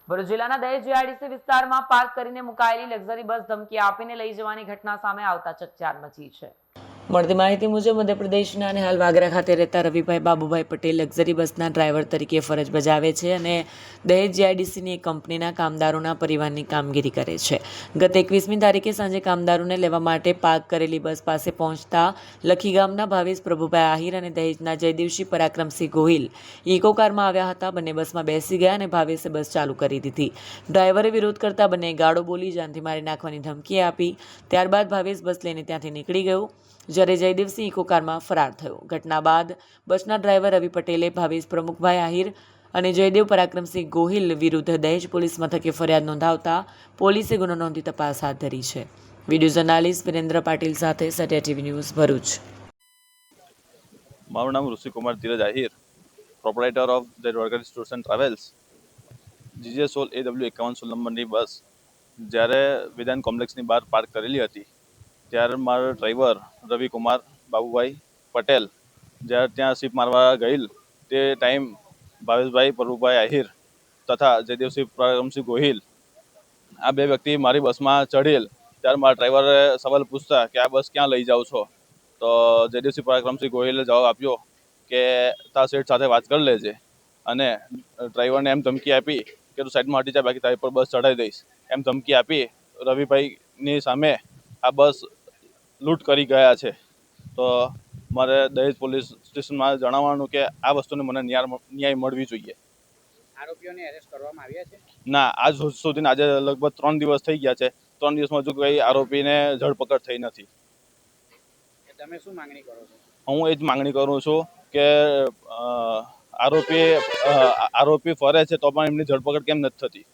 ભરૂચ જિલ્લાના દહેજ જીઆઈડીસી વિસ્તારમાં પાર્ક કરીને મુકાયેલી લક્ઝરી બસ ધમકી આપીને લઈ જવાની ઘટના સામે આવતા ચકચાર મચી છે। મળતી માહિતી મુજબ મધ્યપ્રદેશના અને હાલ વાગરા ખાતે રહેતા રવિભાઈ બાબુભાઈ પટેલ લક્ઝરી બસના ડ્રાઈવર તરીકે ફરજ બજાવે છે અને દહેજ જીઆઈડીસીની એક કંપનીના કામદારોના પરિવારની કામગીરી કરે છે। ગત 21મી તારીખે સાંજે કામદારોને લેવા માટે પાર્ક કરેલી બસ પાસે પહોંચતા લખી ગામના ભાવેશ પ્રભુભાઈ આહિર અને દહેજના જયદેવસિંહ પરાક્રમસિંહ ગોહિલ ઇકો કારમાં આવ્યા હતા। બંને બસમાં બેસી ગયા અને ભાવેશે બસ ચાલુ કરી દીધી। ડ્રાઈવરે વિરોધ કરતા બંને ગાળો બોલી જાનથી મારી નાખવાની ધમકી આપી। ત્યારબાદ ભાવેશ બસ લઈને ત્યાંથી નીકળી ગયો, જ્યારે જયદેવસિંહ ઇકો કારમાં ફરાર થયો। ઘટના બાદ બસના ડ્રાઈવર રવિ પટેલે ભાવેશ પ્રમુખભાઈ આહિર અને જયદેવ પરાક્રમસિંહ ગોહિલ વિરુદ્ધ દહેજ પોલીસ મથકે ફરિયાદ નોંધાવતા પોલીસે ગુનો નોંધી તપાસ હાથ ધરી છે। વિડીયો જર્નાલિસ્ટ વિરેન્દ્ર પાટીલ સાથે સત્ય ટીવી ન્યૂઝ ભરૂચ। મારું નામ Rushikumar Dhiraj Ahir, proprietor of the Dwarkadhish tours and travels. GJ16AW5116 નંબરની બસ જ્યારે વિધાન કોમ્પ્લેક્સની બહાર પાર્ક કરેલી હતી ત્યારે મારો ડ્રાઈવર રવિકુમાર બાબુભાઈ પટેલ જ્યારે ત્યાં સીપ મારવા ગયેલ તે ટાઈમ ભાવેશભાઈ પ્રભુભાઈ આહિર તથા જયદેવસિંહ પરાક્રમસિંહ ગોહિલ આ બે વ્યક્તિ મારી બસમાં ચઢેલ। ત્યારે મારા ડ્રાઈવરે સવાલ પૂછતા કે આ બસ ક્યાં લઈ જાઓ છો, તો જયદેવસિંહ પરાક્રમસિંહ ગોહિલે જવાબ આપ્યો કે તારા શેઠ સાથે વાત કરી લેજે, અને ડ્રાઈવરને એમ ધમકી આપી કે તું સાઈડમાં હટી જા, બાકી તારી પર બસ ચડાવી દઈશ એમ ધમકી આપી રવિભાઈની સામે આ બસ લૂંટ કરી ગયા છે। તો મારે દહેજ પોલીસ સ્ટેશનમાં જણાવવાનું કે આ વસ્તુને મને ન્યાય મળવી જોઈએ। આરોપીઓને એરેસ્ટ કરવામાં આવ્યા છે? ના, આજ સુધીના આજે લગભગ 3 દિવસ થઈ ગયા છે। 3 દિવસમાં હજુ કોઈ આરોપીને ધરપકડ થઈ નથી। તમે શું માંગણી કરો છો? હું એ જ માંગણી કરું છું કે આરોપી ફરે છે તો પણ એમની ધરપકડ કેમ નથી થતી।